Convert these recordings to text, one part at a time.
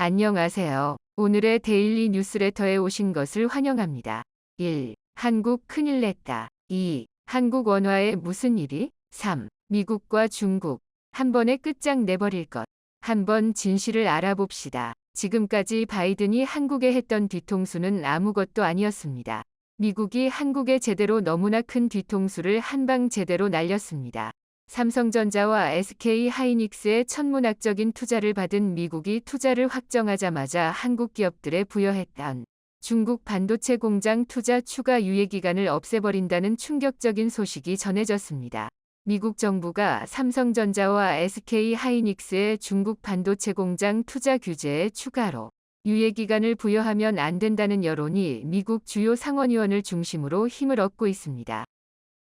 안녕하세요. 오늘의 데일리 뉴스레터에 오신 것을 환영합니다. 1. 한국 큰일 냈다. 2. 한국 원화에 무슨 일이? 3. 미국과 중국. 한 번에 끝장 내버릴 것. 한번 진실을 알아봅시다. 지금까지 바이든이 한국에 했던 뒤통수는 아무것도 아니었습니다. 미국이 한국에 제대로 너무나 큰 뒤통수를 한 방 제대로 날렸습니다. 삼성전자와 SK하이닉스의 천문학적인 투자를 받은 미국이 투자를 확정하자마자 한국 기업들에 부여했던 중국 반도체 공장 투자 추가 유예기간을 없애버린다는 충격적인 소식이 전해졌습니다. 미국 정부가 삼성전자와 SK하이닉스의 중국 반도체 공장 투자 규제에 추가로 유예기간을 부여하면 안 된다는 여론이 미국 주요 상원의원을 중심으로 힘을 얻고 있습니다.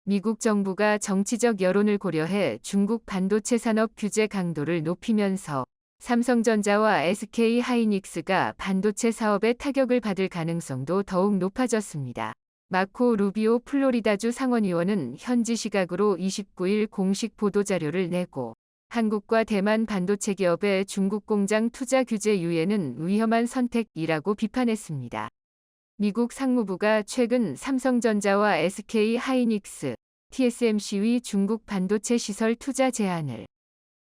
미국 정부가 정치적 여론을 고려해 중국 반도체 산업 규제 강도를 높이면서 삼성전자와 SK하이닉스가 반도체 사업에 타격을 받을 가능성도 더욱 높아졌습니다. 마코 루비오 플로리다주 상원의원은 현지 시각으로 29일 공식 보도자료를 내고 한국과 대만 반도체 기업의 중국 공장 투자 규제 유예는 위험한 선택이라고 비판했습니다. 미국 상무부가 최근 삼성전자와 SK하이닉스, TSMC의 중국 반도체 시설 투자 제한을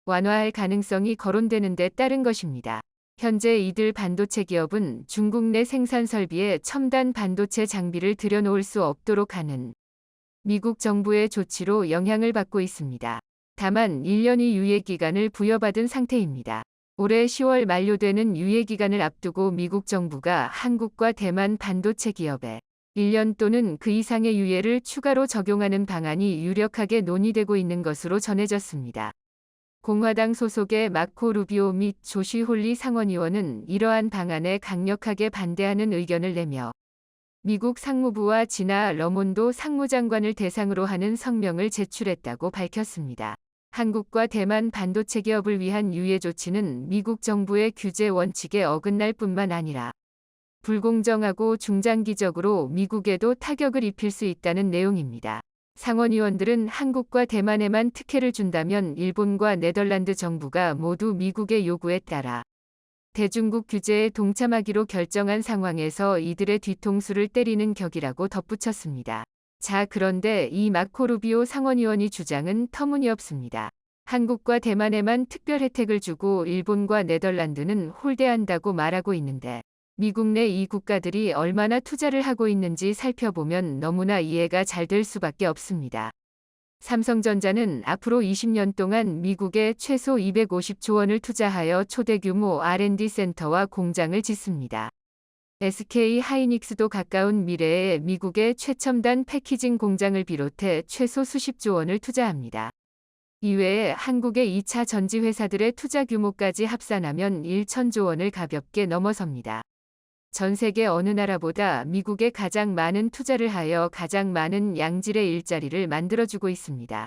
완화할 가능성이 거론되는 데 따른 것입니다. 현재 이들 반도체 기업은 중국 내 생산 설비에 첨단 반도체 장비를 들여놓을 수 없도록 하는 미국 정부의 조치로 영향을 받고 있습니다. 다만 1년의 유예기간을 부여받은 상태입니다. 올해 10월 만료되는 유예기간을 앞두고 미국 정부가 한국과 대만 반도체 기업에 1년 또는 그 이상의 유예를 추가로 적용하는 방안이 유력하게 논의되고 있는 것으로 전해졌습니다. 공화당 소속의 마코 루비오 및 조시 홀리 상원의원은 이러한 방안에 강력하게 반대하는 의견을 내며 미국 상무부와 지나 러몬도 상무장관을 대상으로 하는 성명을 제출했다고 밝혔습니다. 한국과 대만 반도체 기업을 위한 유예 조치는 미국 정부의 규제 원칙에 어긋날 뿐만 아니라 불공정하고 중장기적으로 미국에도 타격을 입힐 수 있다는 내용입니다. 상원의원들은 한국과 대만에만 특혜를 준다면 일본과 네덜란드 정부가 모두 미국의 요구에 따라 대중국 규제에 동참하기로 결정한 상황에서 이들의 뒤통수를 때리는 격이라고 덧붙였습니다. 자, 그런데 이 마코 루비오 상원의원의 주장은 터무니없습니다. 한국과 대만에만 특별 혜택을 주고 일본과 네덜란드는 홀대한다고 말하고 있는데 미국 내 이 국가들이 얼마나 투자를 하고 있는지 살펴보면 너무나 이해가 잘 될 수밖에 없습니다. 삼성전자는 앞으로 20년 동안 미국에 최소 250조 원을 투자하여 초대규모 R&D 센터와 공장을 짓습니다. SK하이닉스도 가까운 미래에 미국의 최첨단 패키징 공장을 비롯해 최소 수십조 원을 투자합니다. 이외에 한국의 2차 전지 회사들의 투자 규모까지 합산하면 1천조 원을 가볍게 넘어섭니다. 전 세계 어느 나라보다 미국에 가장 많은 투자를 하여 가장 많은 양질의 일자리를 만들어주고 있습니다.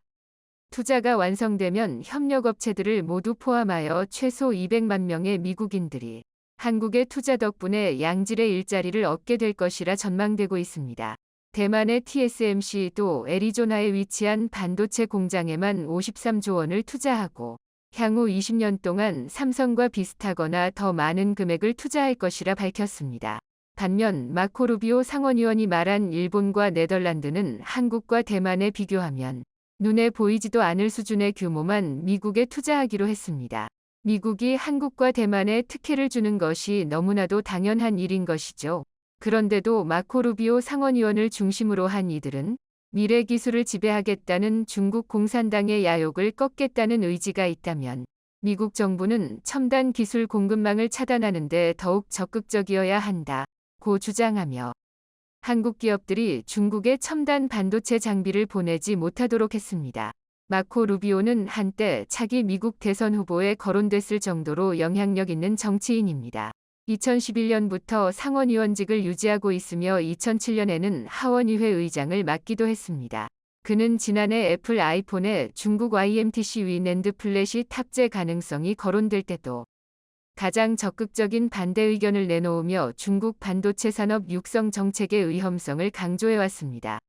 투자가 완성되면 협력업체들을 모두 포함하여 최소 200만 명의 미국인들이 한국의 투자 덕분에 양질의 일자리를 얻게 될 것이라 전망되고 있습니다. 대만의 TSMC도 애리조나에 위치한 반도체 공장에만 53조 원을 투자하고 향후 20년 동안 삼성과 비슷하거나 더 많은 금액을 투자할 것이라 밝혔습니다. 반면 마코 루비오 상원의원이 말한 일본과 네덜란드는 한국과 대만에 비교하면 눈에 보이지도 않을 수준의 규모만 미국에 투자하기로 했습니다. 미국이 한국과 대만에 특혜를 주는 것이 너무나도 당연한 일인 것이죠. 그런데도 마코 루비오 상원의원을 중심으로 한 이들은 미래 기술을 지배하겠다는 중국 공산당의 야욕을 꺾겠다는 의지가 있다면 미국 정부는 첨단 기술 공급망을 차단하는 데 더욱 적극적이어야 한다고 주장하며 한국 기업들이 중국에 첨단 반도체 장비를 보내지 못하도록 했습니다. 마코 루비오는 한때 차기 미국 대선 후보에 거론됐을 정도로 영향력 있는 정치인입니다. 2011년부터 상원의원직을 유지하고 있으며 2007년에는 하원의회 의장을 맡기도 했습니다. 그는 지난해 애플 아이폰에 중국 YMTC 낸드 플랫이 탑재 가능성이 거론될 때도 가장 적극적인 반대 의견을 내놓으며 중국 반도체 산업 육성 정책의 위험성을 강조해왔습니다.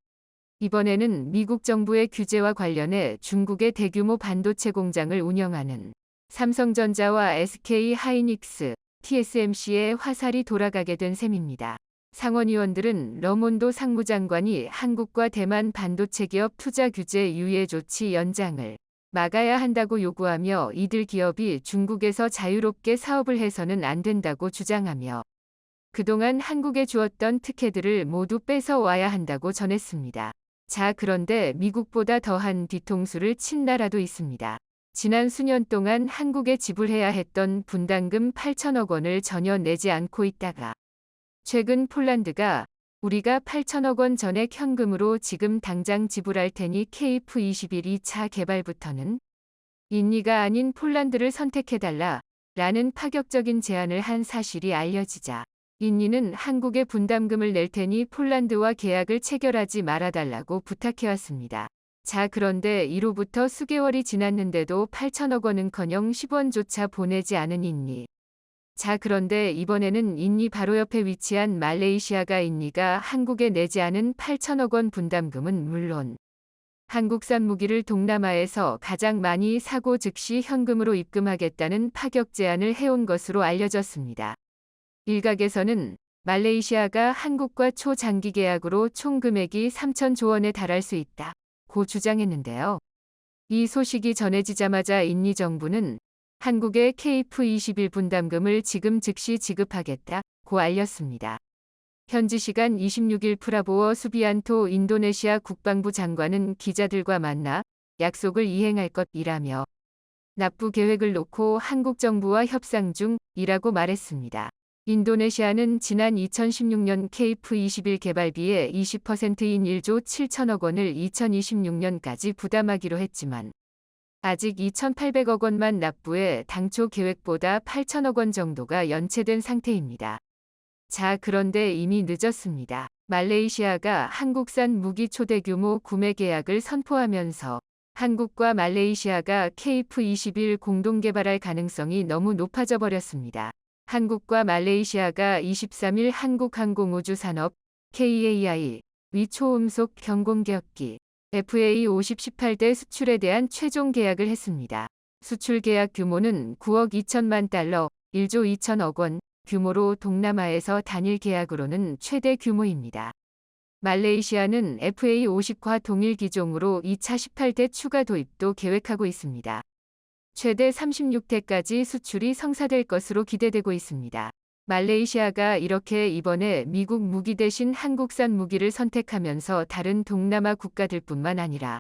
이번에는 미국 정부의 규제와 관련해 중국의 대규모 반도체 공장을 운영하는 삼성전자와 SK하이닉스, TSMC에 화살이 돌아가게 된 셈입니다. 상원의원들은 러몬도 상무장관이 한국과 대만 반도체 기업 투자 규제 유예 조치 연장을 막아야 한다고 요구하며 이들 기업이 중국에서 자유롭게 사업을 해서는 안 된다고 주장하며 그동안 한국에 주었던 특혜들을 모두 뺏어와야 한다고 전했습니다. 자, 그런데 미국보다 더한 뒤통수를 친 나라도 있습니다. 지난 수년 동안 한국에 지불해야 했던 분담금 8천억 원을 전혀 내지 않고 있다가 최근 폴란드가 우리가 8천억 원 전액 현금으로 지금 당장 지불할 테니 KF-21 2차 개발부터는 인니가 아닌 폴란드를 선택해달라 라는 파격적인 제안을 한 사실이 알려지자 인니는 한국에 분담금을 낼 테니 폴란드와 계약을 체결하지 말아달라고 부탁해왔습니다. 자, 그런데 이로부터 수개월이 지났는데도 8천억 원은커녕 10원조차 보내지 않은 인니. 자, 그런데 이번에는 인니 바로 옆에 위치한 말레이시아가 인니가 한국에 내지 않은 8천억 원 분담금은 물론 한국산 무기를 동남아에서 가장 많이 사고 즉시 현금으로 입금하겠다는 파격 제안을 해온 것으로 알려졌습니다. 일각에서는 말레이시아가 한국과 초장기 계약으로 총 금액이 3천조 원에 달할 수 있다고 주장했는데요. 이 소식이 전해지자마자 인니 정부는 한국의 KF-21 분담금을 지금 즉시 지급하겠다고 알렸습니다. 현지 시간 26일 프라보워 수비안토 인도네시아 국방부 장관은 기자들과 만나 약속을 이행할 것이라며 납부 계획을 놓고 한국 정부와 협상 중이라고 말했습니다. 인도네시아는 지난 2016년 KF-21 개발비의 20%인 1조 7천억 원을 2026년까지 부담하기로 했지만 아직 2,800억 원만 납부해 당초 계획보다 8천억 원 정도가 연체된 상태입니다. 자, 그런데 이미 늦었습니다. 말레이시아가 한국산 무기 초대 규모 구매 계약을 선포하면서 한국과 말레이시아가 KF-21 공동 개발할 가능성이 너무 높아져 버렸습니다. 한국과 말레이시아가 23일 한국항공우주산업 KAI 위 초음속 경공기업기 FA50 18대 수출에 대한 최종 계약을 했습니다. 수출 계약 규모는 9억 2천만 달러, 1조 2천억 원 규모로 동남아에서 단일 계약으로는 최대 규모입니다. 말레이시아는 FA50과 동일 기종으로 2차 18대 추가 도입도 계획하고 있습니다. 최대 36대까지 수출이 성사될 것으로 기대되고 있습니다. 말레이시아가 이렇게 이번에 미국 무기 대신 한국산 무기를 선택하면서 다른 동남아 국가들뿐만 아니라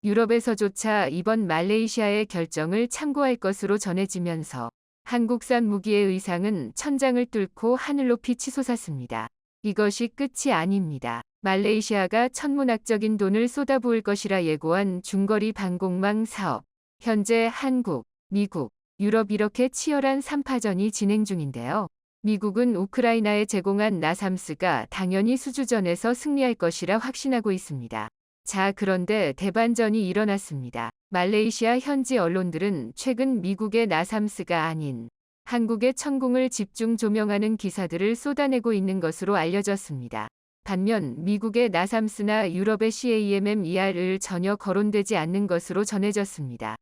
유럽에서조차 이번 말레이시아의 결정을 참고할 것으로 전해지면서 한국산 무기의 의상은 천장을 뚫고 하늘 높이 치솟았습니다. 이것이 끝이 아닙니다. 말레이시아가 천문학적인 돈을 쏟아부을 것이라 예고한 중거리 방공망 사업. 현재 한국, 미국, 유럽 이렇게 치열한 3파전이 진행 중인데요. 미국은 우크라이나에 제공한 나삼스가 당연히 수주전에서 승리할 것이라 확신하고 있습니다. 자, 그런데 대반전이 일어났습니다. 말레이시아 현지 언론들은 최근 미국의 나삼스가 아닌 한국의 천궁을 집중 조명하는 기사들을 쏟아내고 있는 것으로 알려졌습니다. 반면 미국의 나삼스나 유럽의 CAMM-ER을 전혀 거론되지 않는 것으로 전해졌습니다.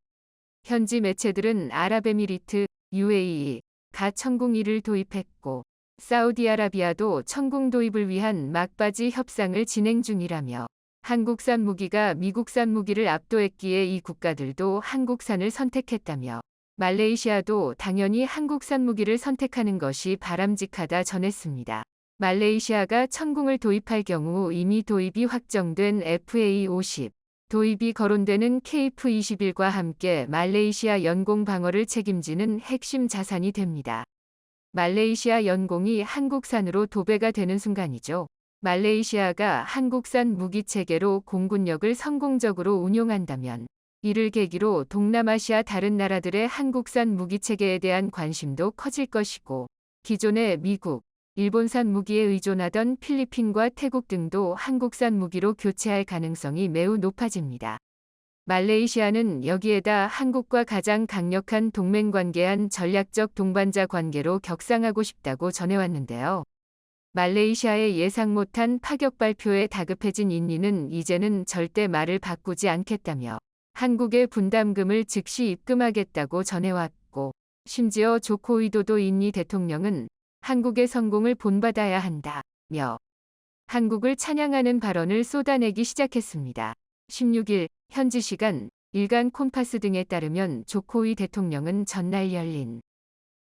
현지 매체들은 아랍에미리트, UAE가 천궁 1을 도입했고 사우디아라비아도 천궁 도입을 위한 막바지 협상을 진행 중이라며 한국산 무기가 미국산 무기를 압도했기에 이 국가들도 한국산을 선택했다며 말레이시아도 당연히 한국산 무기를 선택하는 것이 바람직하다 전했습니다. 말레이시아가 천궁을 도입할 경우 이미 도입이 확정된 FA50 도입이 거론되는 KF-21과 함께 말레이시아 연공 방어를 책임지는 핵심 자산이 됩니다. 말레이시아 연공이 한국산으로 도배가 되는 순간이죠. 말레이시아가 한국산 무기 체계로 공군력을 성공적으로 운용한다면 이를 계기로 동남아시아 다른 나라들의 한국산 무기 체계에 대한 관심도 커질 것이고 기존의 미국, 일본산 무기에 의존하던 필리핀과 태국 등도 한국산 무기로 교체할 가능성이 매우 높아집니다. 말레이시아는 여기에다 한국과 가장 강력한 동맹관계한 전략적 동반자 관계로 격상하고 싶다고 전해왔는데요. 말레이시아의 예상 못한 파격 발표에 다급해진 인니는 이제는 절대 말을 바꾸지 않겠다며 한국의 분담금을 즉시 입금하겠다고 전해왔고 심지어 조코 위도도 인니 대통령은 한국의 성공을 본받아야 한다며 한국을 찬양하는 발언을 쏟아내기 시작했습니다. 16일 현지 시간 일간 콤파스 등에 따르면 조코위 대통령은 전날 열린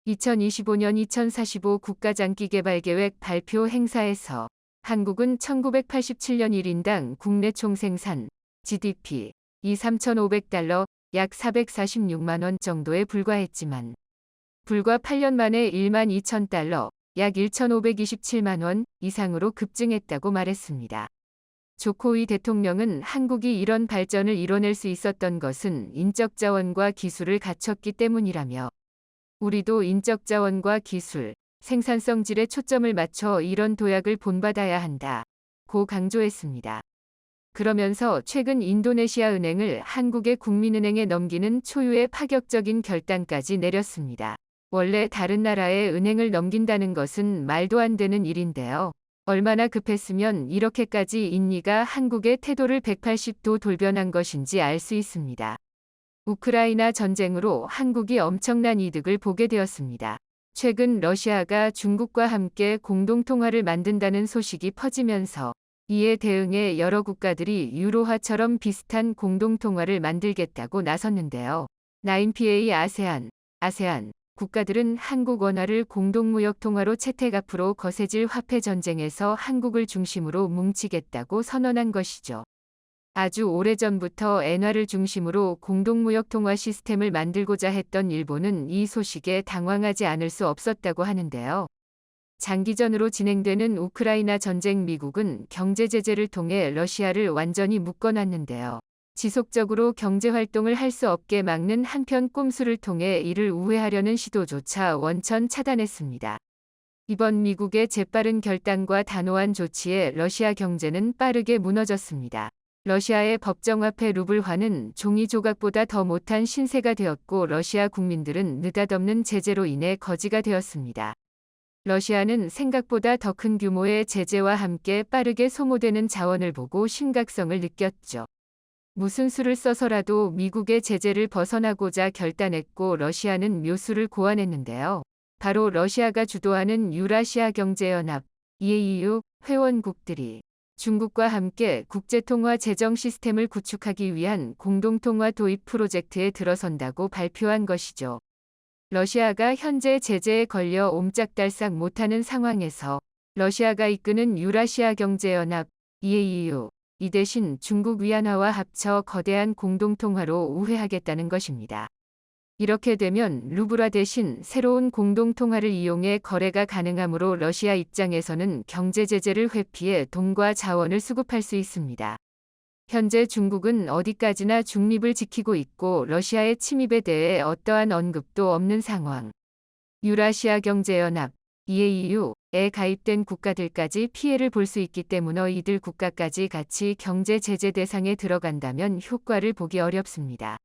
2025년 2045 국가장기개발계획 발표 행사에서 한국은 1987년 1인당 국내 총생산 GDP 이 $3,500 약 446만 원 정도에 불과했지만 불과 8년 만에 $12,000 약 1,527만 원 이상으로 급증했다고 말했습니다. 조코위 대통령은 한국이 이런 발전을 이뤄낼 수 있었던 것은 인적 자원과 기술을 갖췄기 때문이라며 우리도 인적 자원과 기술, 생산성 질에 초점을 맞춰 이런 도약을 본받아야 한다고 강조했습니다. 그러면서 최근 인도네시아 은행을 한국의 국민은행에 넘기는 초유의 파격적인 결단까지 내렸습니다. 원래 다른 나라에 은행을 넘긴다는 것은 말도 안 되는 일인데요. 얼마나 급했으면 이렇게까지 인니가 한국의 태도를 180도 돌변한 것인지 알 수 있습니다. 우크라이나 전쟁으로 한국이 엄청난 이득을 보게 되었습니다. 최근 러시아가 중국과 함께 공동통화를 만든다는 소식이 퍼지면서 이에 대응해 여러 국가들이 유로화처럼 비슷한 공동통화를 만들겠다고 나섰는데요. 9PA 아세안 국가들은 한국 원화를 공동무역통화로 채택 앞으로 거세질 화폐 전쟁에서 한국을 중심으로 뭉치겠다고 선언한 것이죠. 아주 오래전부터 엔화를 중심으로 공동무역통화 시스템을 만들고자 했던 일본은 이 소식에 당황하지 않을 수 없었다고 하는데요. 장기전으로 진행되는 우크라이나 전쟁 미국은 경제 제재를 통해 러시아를 완전히 묶어놨는데요. 지속적으로 경제활동을 할 수 없게 막는 한편 꼼수를 통해 이를 우회하려는 시도조차 원천 차단했습니다. 이번 미국의 재빠른 결단과 단호한 조치에 러시아 경제는 빠르게 무너졌습니다. 러시아의 법정화폐 루블화는 종이 조각보다 더 못한 신세가 되었고 러시아 국민들은 느닷없는 제재로 인해 거지가 되었습니다. 러시아는 생각보다 더 큰 규모의 제재와 함께 빠르게 소모되는 자원을 보고 심각성을 느꼈죠. 무슨 수를 써서라도 미국의 제재를 벗어나고자 결단했고 러시아는 묘수를 고안했는데요. 바로 러시아가 주도하는 유라시아 경제연합 EAU 회원국들이 중국과 함께 국제통화 재정 시스템을 구축하기 위한 공동통화 도입 프로젝트에 들어선다고 발표한 것이죠. 러시아가 현재 제재에 걸려 옴짝달싹 못하는 상황에서 러시아가 이끄는 유라시아 경제연합 EAU 이 대신 중국 위안화와 합쳐 거대한 공동통화로 우회하겠다는 것입니다. 이렇게 되면 루블화 대신 새로운 공동통화를 이용해 거래가 가능하므로 러시아 입장에서는 경제 제재를 회피해 돈과 자원을 수급할 수 있습니다. 현재 중국은 어디까지나 중립을 지키고 있고 러시아의 침입에 대해 어떠한 언급도 없는 상황. 유라시아 경제연합 EAU에 가입된 국가들까지 피해를 볼 수 있기 때문에 이들 국가까지 같이 경제 제재 대상에 들어간다면 효과를 보기 어렵습니다.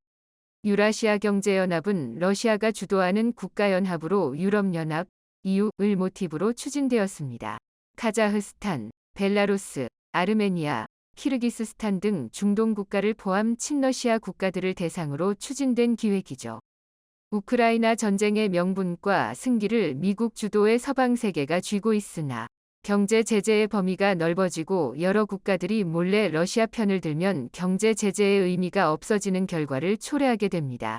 유라시아 경제연합은 러시아가 주도하는 국가연합으로 유럽연합 EU를 모티브로 추진되었습니다. 카자흐스탄, 벨라루스, 아르메니아, 키르기스스탄 등 중동 국가를 포함 친러시아 국가들을 대상으로 추진된 기획이죠. 우크라이나 전쟁의 명분과 승기를 미국 주도의 서방 세계가 쥐고 있으나 경제 제재의 범위가 넓어지고 여러 국가들이 몰래 러시아 편을 들면 경제 제재의 의미가 없어지는 결과를 초래하게 됩니다.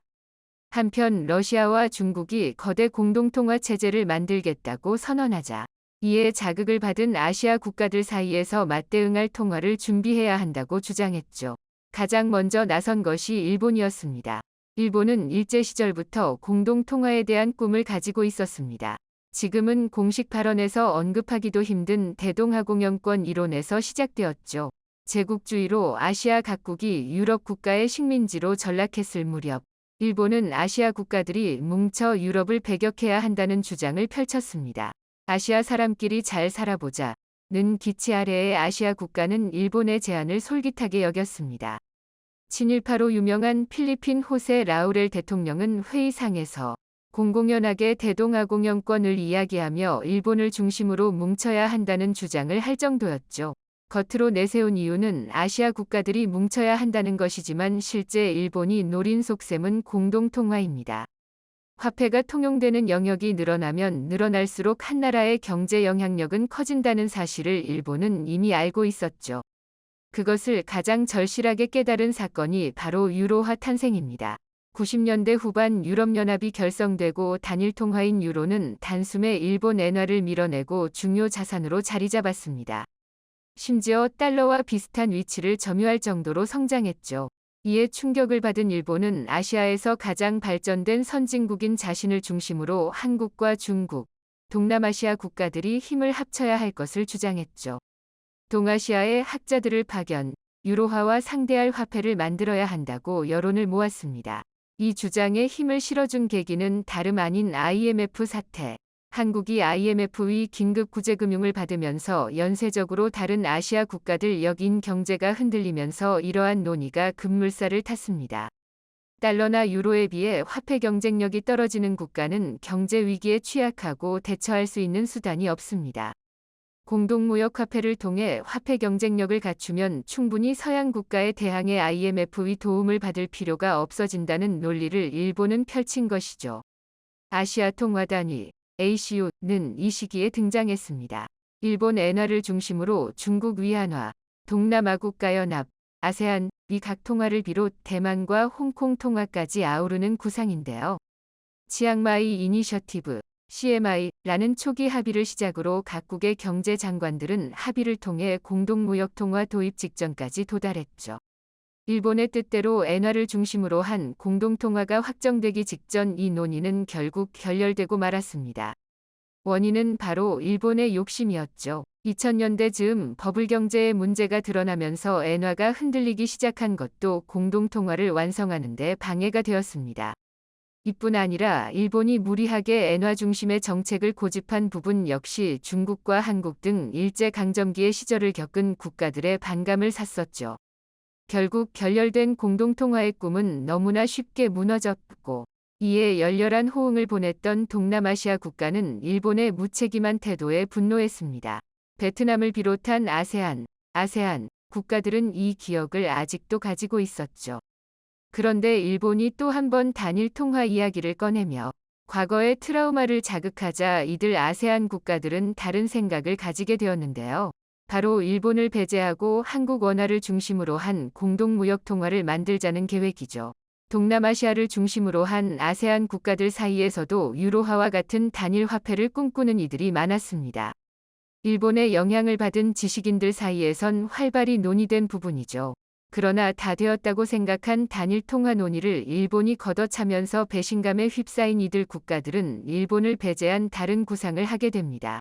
한편 러시아와 중국이 거대 공동통화 체제를 만들겠다고 선언하자 이에 자극을 받은 아시아 국가들 사이에서 맞대응할 통화를 준비해야 한다고 주장했죠. 가장 먼저 나선 것이 일본이었습니다. 일본은 일제시절부터 공동통화에 대한 꿈을 가지고 있었습니다. 지금은 공식 발언에서 언급하기도 힘든 대동아공영권 이론에서 시작되었죠. 제국주의로 아시아 각국이 유럽 국가의 식민지로 전락했을 무렵 일본은 아시아 국가들이 뭉쳐 유럽을 배격해야 한다는 주장을 펼쳤습니다. 아시아 사람끼리 잘 살아보자는 기치 아래의 아시아 국가는 일본의 제안을 솔깃하게 여겼습니다. 친일파로 유명한 필리핀 호세 라우렐 대통령은 회의상에서 공공연하게 대동아공영권을 이야기하며 일본을 중심으로 뭉쳐야 한다는 주장을 할 정도였죠. 겉으로 내세운 이유는 아시아 국가들이 뭉쳐야 한다는 것이지만 실제 일본이 노린 속셈은 공동통화입니다. 화폐가 통용되는 영역이 늘어나면 늘어날수록 한 나라의 경제 영향력은 커진다는 사실을 일본은 이미 알고 있었죠. 그것을 가장 절실하게 깨달은 사건이 바로 유로화 탄생입니다. 90년대 후반 유럽연합이 결성되고 단일 통화인 유로는 단숨에 일본 엔화를 밀어내고 중요 자산으로 자리 잡았습니다. 심지어 달러와 비슷한 위치를 점유할 정도로 성장했죠. 이에 충격을 받은 일본은 아시아에서 가장 발전된 선진국인 자신을 중심으로 한국과 중국, 동남아시아 국가들이 힘을 합쳐야 할 것을 주장했죠. 동아시아의 학자들을 파견, 유로화와 상대할 화폐를 만들어야 한다고 여론을 모았습니다. 이 주장에 힘을 실어준 계기는 다름 아닌 IMF 사태. 한국이 IMF의 긴급 구제금융을 받으면서 연쇄적으로 다른 아시아 국가들 역인 경제가 흔들리면서 이러한 논의가 급물살을 탔습니다. 달러나 유로에 비해 화폐 경쟁력이 떨어지는 국가는 경제 위기에 취약하고 대처할 수 있는 수단이 없습니다. 공동무역화폐를 통해 화폐 경쟁력을 갖추면 충분히 서양 국가에 대항해 IMF의 도움을 받을 필요가 없어진다는 논리를 일본은 펼친 것이죠. 아시아 통화단위 ACO는 이 시기에 등장했습니다. 일본 엔화를 중심으로 중국 위안화, 동남아 국가연합, 아세안, 미 각 통화를 비롯 대만과 홍콩 통화까지 아우르는 구상인데요. 치앙마이 이니셔티브, CMI라는 초기 합의를 시작으로 각국의 경제 장관들은 합의를 통해 공동무역통화 도입 직전까지 도달했죠. 일본의 뜻대로 엔화를 중심으로 한 공동통화가 확정되기 직전 이 논의는 결국 결렬되고 말았습니다. 원인은 바로 일본의 욕심이었죠. 2000년대 즈음 버블 경제의 문제가 드러나면서 엔화가 흔들리기 시작한 것도 공동통화를 완성하는 데 방해가 되었습니다. 이뿐 아니라 일본이 무리하게 엔화 중심의 정책을 고집한 부분 역시 중국과 한국 등 일제강점기의 시절을 겪은 국가들의 반감을 샀었죠. 결국 결렬된 공동통화의 꿈은 너무나 쉽게 무너졌고 이에 열렬한 호응을 보냈던 동남아시아 국가는 일본의 무책임한 태도에 분노했습니다. 베트남을 비롯한 아세안 국가들은 이 기억을 아직도 가지고 있었죠. 그런데 일본이 또 한 번 단일 통화 이야기를 꺼내며 과거의 트라우마를 자극하자 이들 아세안 국가들은 다른 생각을 가지게 되었는데요. 바로 일본을 배제하고 한국 원화를 중심으로 한 공동무역 통화를 만들자는 계획이죠. 동남아시아를 중심으로 한 아세안 국가들 사이에서도 유로화와 같은 단일 화폐를 꿈꾸는 이들이 많았습니다. 일본의 영향을 받은 지식인들 사이에선 활발히 논의된 부분이죠. 그러나 다 되었다고 생각한 단일 통화 논의를 일본이 걷어차면서 배신감에 휩싸인 이들 국가들은 일본을 배제한 다른 구상을 하게 됩니다.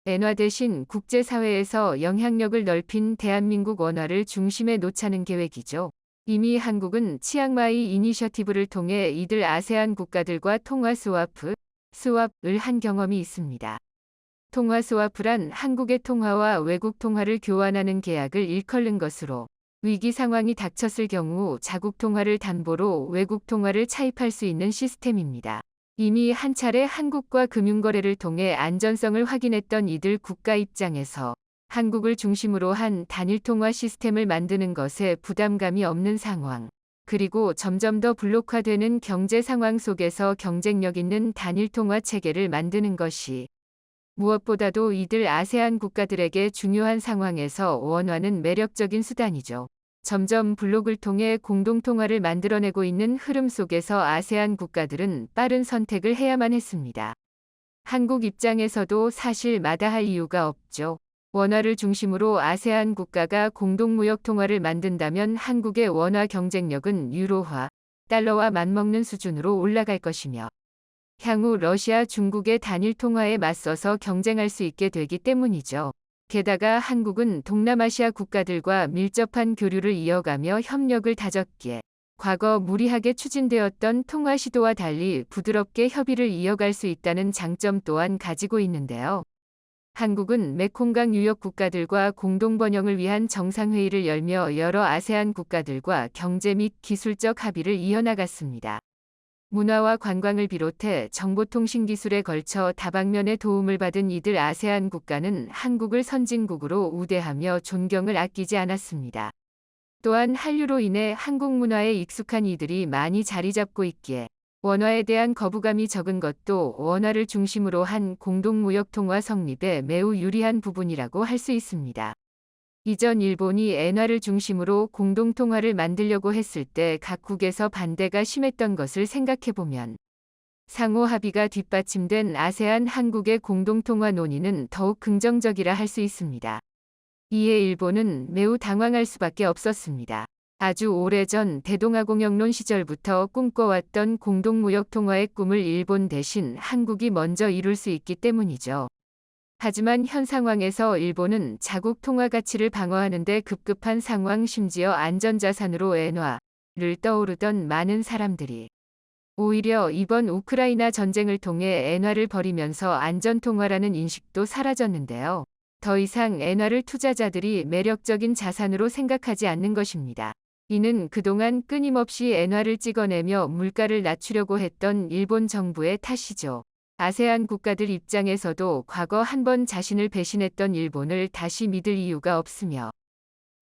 엔화 대신 국제사회에서 영향력을 넓힌 대한민국 원화를 중심에 놓자는 계획이죠. 이미 한국은 치앙마이 이니셔티브를 통해 이들 아세안 국가들과 통화 스왑을 한 경험이 있습니다. 통화 스와프란 한국의 통화와 외국 통화를 교환하는 계약을 일컬는 것으로 위기 상황이 닥쳤을 경우 자국 통화를 담보로 외국 통화를 차입할 수 있는 시스템입니다. 이미 한 차례 한국과 금융거래를 통해 안전성을 확인했던 이들 국가 입장에서 한국을 중심으로 한 단일 통화 시스템을 만드는 것에 부담감이 없는 상황, 그리고 점점 더 블록화되는 경제 상황 속에서 경쟁력 있는 단일 통화 체계를 만드는 것이 무엇보다도 이들 아세안 국가들에게 중요한 상황에서 원화는 매력적인 수단이죠. 점점 블록을 통해 공동통화를 만들어내고 있는 흐름 속에서 아세안 국가들은 빠른 선택을 해야만 했습니다. 한국 입장에서도 사실 마다할 이유가 없죠. 원화를 중심으로 아세안 국가가 공동무역 통화를 만든다면 한국의 원화 경쟁력은 유로화, 달러와 맞먹는 수준으로 올라갈 것이며 향후 러시아, 중국의 단일 통화에 맞서서 경쟁할 수 있게 되기 때문이죠. 게다가 한국은 동남아시아 국가들과 밀접한 교류를 이어가며 협력을 다졌기에 과거 무리하게 추진되었던 통화 시도와 달리 부드럽게 협의를 이어갈 수 있다는 장점 또한 가지고 있는데요. 한국은 메콩강 유역 국가들과 공동 번영을 위한 정상회의를 열며 여러 아세안 국가들과 경제 및 기술적 합의를 이어나갔습니다. 문화와 관광을 비롯해 정보통신 기술에 걸쳐 다방면의 도움을 받은 이들 아세안 국가는 한국을 선진국으로 우대하며 존경을 아끼지 않았습니다. 또한 한류로 인해 한국 문화에 익숙한 이들이 많이 자리 잡고 있기에 원화에 대한 거부감이 적은 것도 원화를 중심으로 한 공동무역통화 성립에 매우 유리한 부분이라고 할 수 있습니다. 이전 일본이 엔화를 중심으로 공동통화를 만들려고 했을 때 각국에서 반대가 심했던 것을 생각해보면 상호 합의가 뒷받침된 아세안 한국의 공동통화 논의는 더욱 긍정적이라 할 수 있습니다. 이에 일본은 매우 당황할 수밖에 없었습니다. 아주 오래전 대동아공영론 시절부터 꿈꿔왔던 공동무역통화의 꿈을 일본 대신 한국이 먼저 이룰 수 있기 때문이죠. 하지만 현 상황에서 일본은 자국 통화 가치를 방어하는 데 급급한 상황, 심지어 안전자산으로 엔화를 떠오르던 많은 사람들이 오히려 이번 우크라이나 전쟁을 통해 엔화를 버리면서 안전통화라는 인식도 사라졌는데요. 더 이상 엔화를 투자자들이 매력적인 자산으로 생각하지 않는 것입니다. 이는 그동안 끊임없이 엔화를 찍어내며 물가를 낮추려고 했던 일본 정부의 탓이죠. 아세안 국가들 입장에서도 과거 한 번 자신을 배신했던 일본을 다시 믿을 이유가 없으며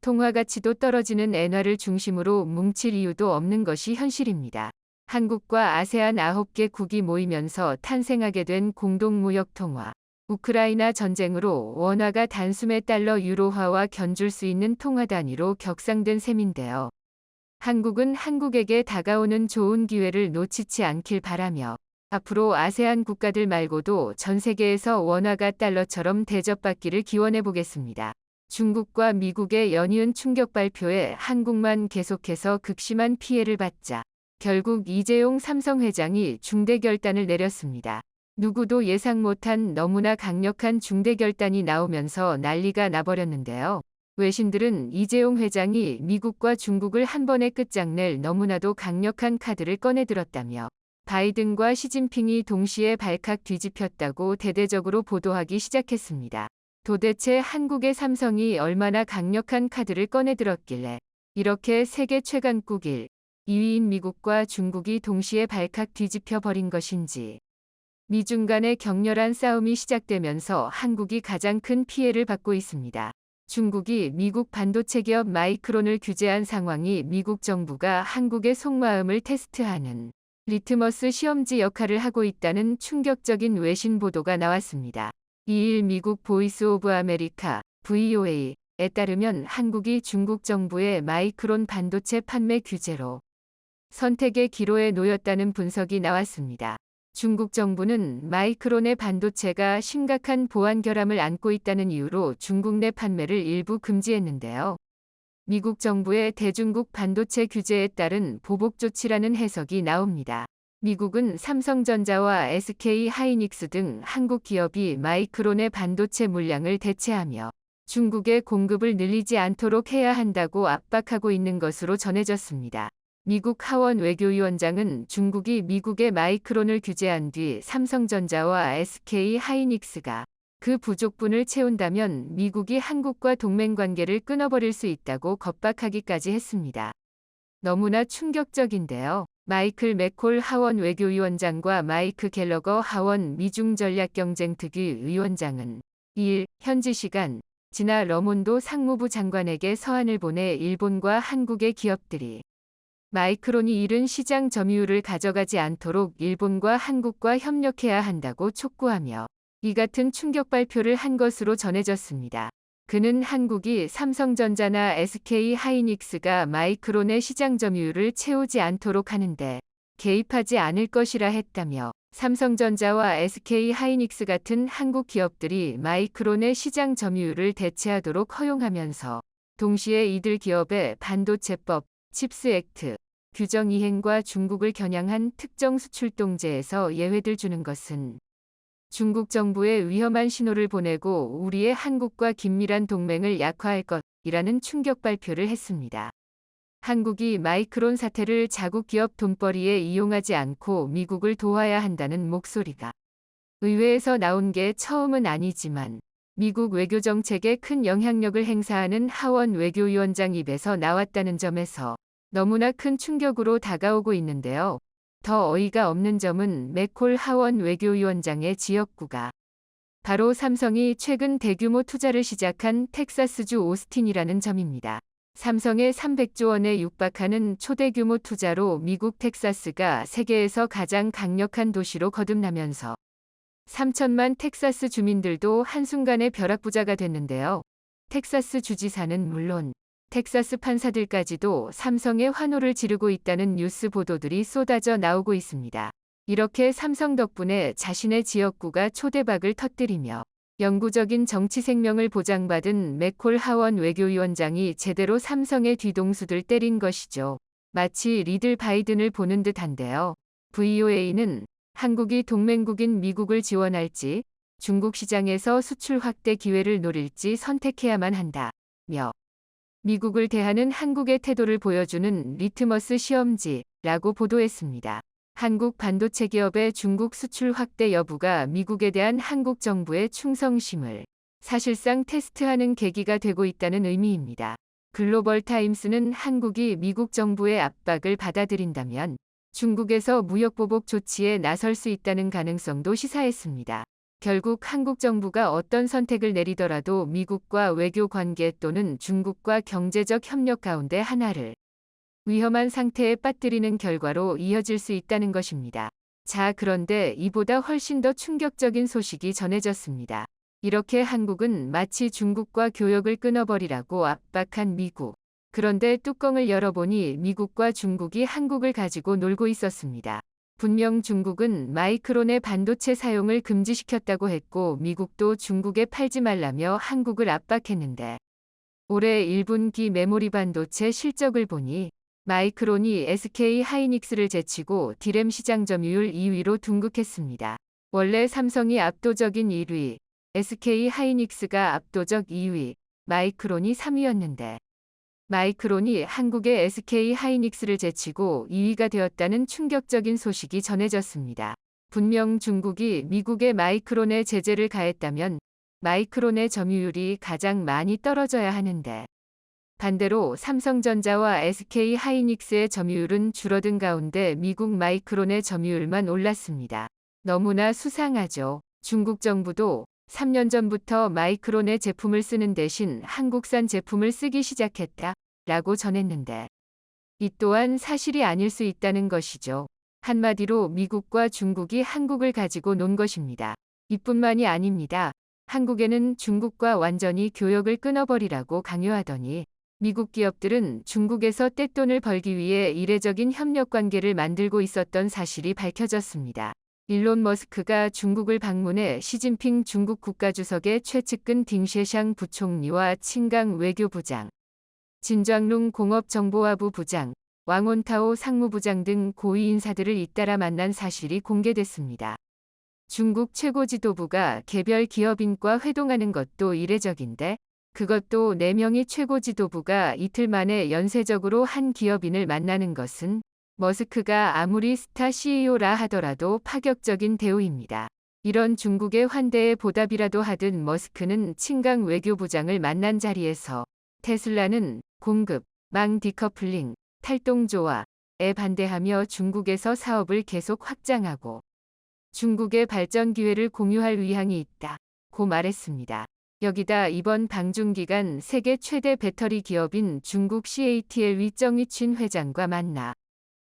통화 가치도 떨어지는 엔화를 중심으로 뭉칠 이유도 없는 것이 현실입니다. 한국과 아세안 9개국이 모이면서 탄생하게 된 공동무역통화. 우크라이나 전쟁으로 원화가 단숨에 달러 유로화와 견줄 수 있는 통화 단위로 격상된 셈인데요. 한국은 한국에게 다가오는 좋은 기회를 놓치지 않길 바라며 앞으로 아세안 국가들 말고도 전 세계에서 원화가 달러처럼 대접받기를 기원해 보겠습니다. 중국과 미국의 연이은 충격 발표에 한국만 계속해서 극심한 피해를 받자 결국 이재용 삼성 회장이 중대 결단을 내렸습니다. 누구도 예상 못한 너무나 강력한 중대 결단이 나오면서 난리가 나버렸는데요. 외신들은 이재용 회장이 미국과 중국을 한 번에 끝장낼 너무나도 강력한 카드를 꺼내들었다며 바이든과 시진핑이 동시에 발칵 뒤집혔다고 대대적으로 보도하기 시작했습니다. 도대체 한국의 삼성이 얼마나 강력한 카드를 꺼내들었길래 이렇게 세계 최강국 2위인 미국과 중국이 동시에 발칵 뒤집혀 버린 것인지. 미중 간의 격렬한 싸움이 시작되면서 한국이 가장 큰 피해를 받고 있습니다. 중국이 미국 반도체 기업 마이크론을 규제한 상황이 미국 정부가 한국의 속마음을 테스트하는 리트머스 시험지 역할을 하고 있다는 충격적인 외신 보도가 나왔습니다. 2일 미국 보이스 오브 아메리카 VOA에 따르면 한국이 중국 정부의 마이크론 반도체 판매 규제로 선택의 기로에 놓였다는 분석이 나왔습니다. 중국 정부는 마이크론의 반도체가 심각한 보안 결함을 안고 있다는 이유로 중국 내 판매를 일부 금지했는데요. 미국 정부의 대중국 반도체 규제에 따른 보복 조치라는 해석이 나옵니다. 미국은 삼성전자와 SK 하이닉스 등 한국 기업이 마이크론의 반도체 물량을 대체하며 중국의 공급을 늘리지 않도록 해야 한다고 압박하고 있는 것으로 전해졌습니다. 미국 하원 외교위원장은 중국이 미국의 마이크론을 규제한 뒤 삼성전자와 SK 하이닉스가 그 부족분을 채운다면 미국이 한국과 동맹 관계를 끊어버릴 수 있다고 겁박하기까지 했습니다. 너무나 충격적인데요. 마이클 맥콜 하원 외교위원장과 마이크 갤러거 하원 미중전략경쟁특위 위원장은 2일 현지 시간 지나 러몬도 상무부 장관에게 서한을 보내 일본과 한국의 기업들이 마이크론이 이른 시장 점유율을 가져가지 않도록 일본과 한국과 협력해야 한다고 촉구하며 이 같은 충격 발표를 한 것으로 전해졌습니다. 그는 한국이 삼성전자나 SK 하이닉스가 마이크론의 시장 점유율을 채우지 않도록 하는데 개입하지 않을 것이라 했다며 삼성전자와 SK 하이닉스 같은 한국 기업들이 마이크론의 시장 점유율을 대체하도록 허용하면서 동시에 이들 기업의 반도체법, 칩스 액트, 규정 이행과 중국을 겨냥한 특정 수출동제에서 예외를 주는 것은 중국 정부에 위험한 신호를 보내고 우리의 한국과 긴밀한 동맹을 약화할 것이라는 충격 발표를 했습니다. 한국이 마이크론 사태를 자국 기업 돈벌이에 이용하지 않고 미국을 도와야 한다는 목소리가 의회에서 나온 게 처음은 아니지만 미국 외교정책에 큰 영향력을 행사하는 하원 외교위원장 입에서 나왔다는 점에서 너무나 큰 충격으로 다가오고 있는데요. 더 어이가 없는 점은 맥콜 하원 외교위원장의 지역구가 바로 삼성이 최근 대규모 투자를 시작한 텍사스주 오스틴이라는 점입니다. 삼성의 300조 원에 육박하는 초대 규모 투자로 미국 텍사스가 세계에서 가장 강력한 도시로 거듭나면서 3천만 텍사스 주민들도 한순간에 벼락부자가 됐는데요. 텍사스 주지사는 물론 텍사스 판사들까지도 삼성의 환호를 지르고 있다는 뉴스 보도들이 쏟아져 나오고 있습니다. 이렇게 삼성 덕분에 자신의 지역구가 초대박을 터뜨리며 영구적인 정치 생명을 보장받은 맥콜 하원 외교위원장이 제대로 삼성의 뒤통수를 때린 것이죠. 마치 리들 바이든을 보는 듯한데요. VOA는 한국이 동맹국인 미국을 지원할지 중국 시장에서 수출 확대 기회를 노릴지 선택해야만 한다며 미국을 대하는 한국의 태도를 보여주는 리트머스 시험지라고 보도했습니다. 한국 반도체 기업의 중국 수출 확대 여부가 미국에 대한 한국 정부의 충성심을 사실상 테스트하는 계기가 되고 있다는 의미입니다. 글로벌 타임스는 한국이 미국 정부의 압박을 받아들인다면 중국에서 무역보복 조치에 나설 수 있다는 가능성도 시사했습니다. 결국 한국 정부가 어떤 선택을 내리더라도 미국과 외교 관계 또는 중국과 경제적 협력 가운데 하나를 위험한 상태에 빠뜨리는 결과로 이어질 수 있다는 것입니다. 자, 그런데 이보다 훨씬 더 충격적인 소식이 전해졌습니다. 이렇게 한국은 마치 중국과 교역을 끊어버리라고 압박한 미국. 그런데 뚜껑을 열어보니 미국과 중국이 한국을 가지고 놀고 있었습니다. 분명 중국은 마이크론의 반도체 사용을 금지시켰다고 했고 미국도 중국에 팔지 말라며 한국을 압박했는데 올해 1분기 메모리 반도체 실적을 보니 마이크론이 SK 하이닉스를 제치고 디램 시장 점유율 2위로 등극했습니다. 원래 삼성이 압도적인 1위, SK 하이닉스가 압도적 2위, 마이크론이 3위였는데 마이크론이 한국의 SK 하이닉스를 제치고 2위가 되었다는 충격적인 소식이 전해졌습니다. 분명 중국이 미국의 마이크론에 제재를 가했다면 마이크론의 점유율이 가장 많이 떨어져야 하는데 반대로 삼성전자와 SK 하이닉스의 점유율은 줄어든 가운데 미국 마이크론의 점유율만 올랐습니다. 너무나 수상하죠. 중국 정부도 3년 전부터 마이크론의 제품을 쓰는 대신 한국산 제품을 쓰기 시작했다라고 전했는데 이 또한 사실이 아닐 수 있다는 것이죠. 한마디로 미국과 중국이 한국을 가지고 논 것입니다. 이뿐만이 아닙니다. 한국에는 중국과 완전히 교역을 끊어버리라고 강요하더니 미국 기업들은 중국에서 떼돈을 벌기 위해 이례적인 협력 관계를 만들고 있었던 사실이 밝혀졌습니다. 일론 머스크가 중국을 방문해 시진핑 중국 국가주석의 최측근 딩셰샹 부총리와 칭강 외교부장, 진좌룽 공업정보화부 부장, 왕원타오 상무부장 등 고위 인사들을 잇따라 만난 사실이 공개됐습니다. 중국 최고 지도부가 개별 기업인과 회동하는 것도 이례적인데 그것도 4명의 최고 지도부가 이틀 만에 연쇄적으로 한 기업인을 만나는 것은 머스크가 아무리 스타 CEO라 하더라도 파격적인 대우입니다. 이런 중국의 환대에 보답이라도 하듯 머스크는 칭강 외교부장을 만난 자리에서 테슬라는 공급, 망 디커플링, 탈동조화에 반대하며 중국에서 사업을 계속 확장하고 중국의 발전 기회를 공유할 의향이 있다고 말했습니다. 여기다 이번 방중 기간 세계 최대 배터리 기업인 중국 CATL 정의친 회장과 만나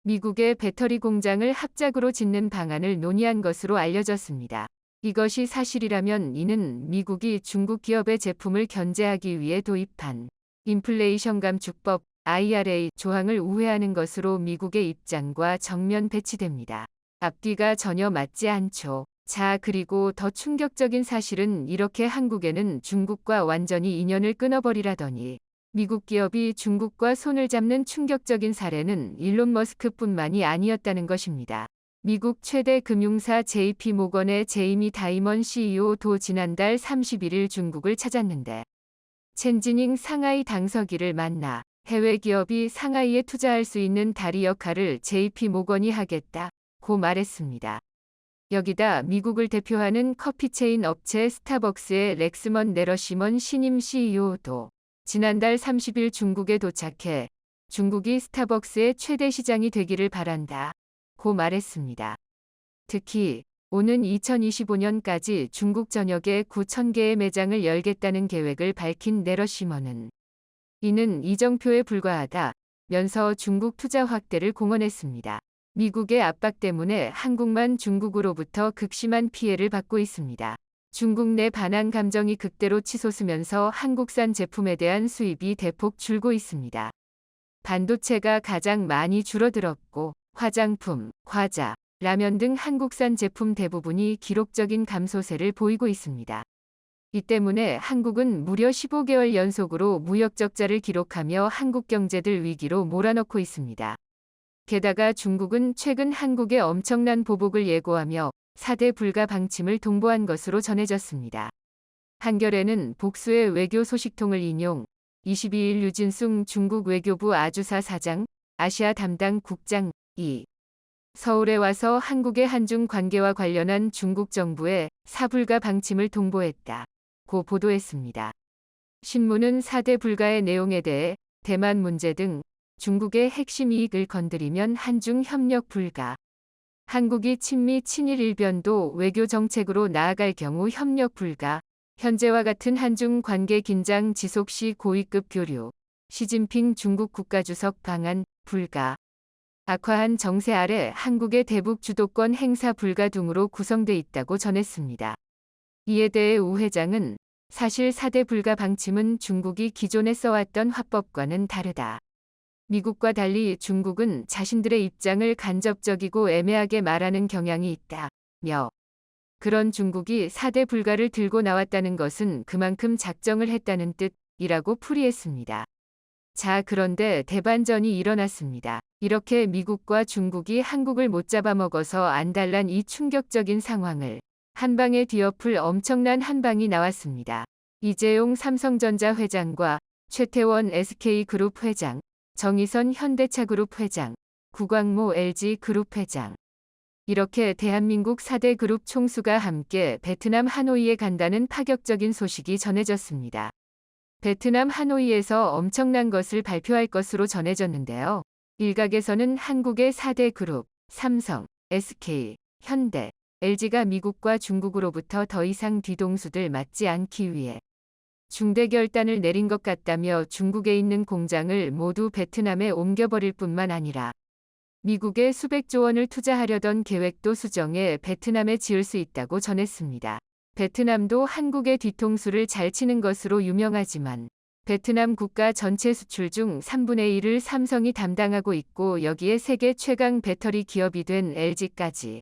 미국의 배터리 공장을 합작으로 짓는 방안을 논의한 것으로 알려졌습니다. 이것이 사실이라면 이는 미국이 중국 기업의 제품을 견제하기 위해 도입한 인플레이션 감축법 IRA 조항을 우회하는 것으로 미국의 입장과 정면 배치됩니다. 앞뒤가 전혀 맞지 않죠. 자, 그리고 더 충격적인 사실은 이렇게 한국에는 중국과 완전히 인연을 끊어버리라더니 미국 기업이 중국과 손을 잡는 충격적인 사례는 일론 머스크뿐만이 아니었다는 것입니다. 미국 최대 금융사 JP 모건의 제이미 다이먼 CEO도 지난달 31일 중국을 찾았는데 첸지닝 상하이 당서기를 만나 해외 기업이 상하이에 투자할 수 있는 다리 역할을 JP 모건이 하겠다고 말했습니다. 여기다 미국을 대표하는 커피 체인 업체 스타벅스의 렉스먼 네러시먼 신임 CEO도 지난달 30일 중국에 도착해 중국이 스타벅스의 최대 시장이 되기를 바란다고 말했습니다. 특히 오는 2025년까지 중국 전역에 9,000개의 매장을 열겠다는 계획을 밝힌 네러시먼은 이는 이정표에 불과하다면서 중국 투자 확대를 공언했습니다. 미국의 압박 때문에 한국만 중국으로부터 극심한 피해를 받고 있습니다. 중국 내 반한 감정이 극대로 치솟으면서 한국산 제품에 대한 수입이 대폭 줄고 있습니다. 반도체가 가장 많이 줄어들었고 화장품, 과자, 라면 등 한국산 제품 대부분이 기록적인 감소세를 보이고 있습니다. 이 때문에 한국은 무려 15개월 연속으로 무역 적자를 기록하며 한국 경제를 위기로 몰아넣고 있습니다. 게다가 중국은 최근 한국에 엄청난 보복을 예고하며 4대 불가 방침을 통보한 것으로 전해졌습니다. 한겨레는 복수의 외교 소식통을 인용 22일 유진숭 중국 외교부 아주사 사장, 아시아 담당 국장이 서울에 와서 한국의 한중 관계와 관련한 중국 정부의 4불가 방침을 통보했다고 보도했습니다. 신문은 4대 불가의 내용에 대해 대만 문제 등 중국의 핵심 이익을 건드리면 한중 협력 불가, 한국이 친미 친일 일변도 외교 정책으로 나아갈 경우 협력 불가, 현재와 같은 한중 관계 긴장 지속 시 고위급 교류, 시진핑 중국 국가주석 방한 불가, 악화한 정세 아래 한국의 대북 주도권 행사 불가 등으로 구성돼 있다고 전했습니다. 이에 대해 우 회장은 사실 4대 불가 방침은 중국이 기존에 써왔던 화법과는 다르다. 미국과 달리 중국은 자신들의 입장을 간접적이고 애매하게 말하는 경향이 있다며 그런 중국이 4대 불가를 들고 나왔다는 것은 그만큼 작정을 했다는 뜻이라고 풀이했습니다. 자, 그런데 대반전이 일어났습니다. 이렇게 미국과 중국이 한국을 못 잡아먹어서 안달난 이 충격적인 상황을 한방에 뒤엎을 엄청난 한방이 나왔습니다. 이재용 삼성전자 회장과 최태원 SK그룹 회장, 정의선 현대차그룹 회장, 구광모 LG그룹 회장. 이렇게 대한민국 4대 그룹 총수가 함께 베트남 하노이에 간다는 파격적인 소식이 전해졌습니다. 베트남 하노이에서 엄청난 것을 발표할 것으로 전해졌는데요. 일각에서는 한국의 4대 그룹, 삼성, SK, 현대, LG가 미국과 중국으로부터 더 이상 뒤통수들 맞지 않기 위해 중대 결단을 내린 것 같다며 중국에 있는 공장을 모두 베트남에 옮겨버릴 뿐만 아니라 미국에 수백조 원을 투자하려던 계획도 수정해 베트남에 지을 수 있다고 전했습니다. 베트남도 한국의 뒤통수를 잘 치는 것으로 유명하지만 베트남 국가 전체 수출 중 3분의 1을 삼성이 담당하고 있고 여기에 세계 최강 배터리 기업이 된 LG까지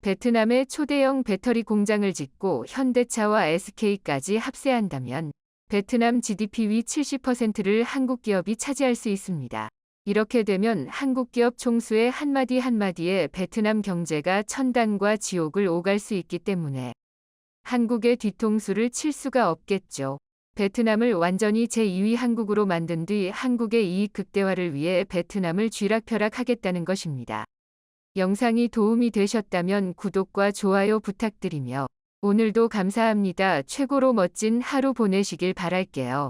베트남에 초대형 배터리 공장을 짓고 현대차와 SK까지 합세한다면 베트남 GDP 위 70%를 한국 기업이 차지할 수 있습니다. 이렇게 되면 한국 기업 총수의 한마디 한마디에 베트남 경제가 천당과 지옥을 오갈 수 있기 때문에 한국의 뒤통수를 칠 수가 없겠죠. 베트남을 완전히 제2위 한국으로 만든 뒤 한국의 이익 극대화를 위해 베트남을 쥐락펴락하겠다는 것입니다. 영상이 도움이 되셨다면 구독과 좋아요 부탁드리며 오늘도 감사합니다. 최고로 멋진 하루 보내시길 바랄게요.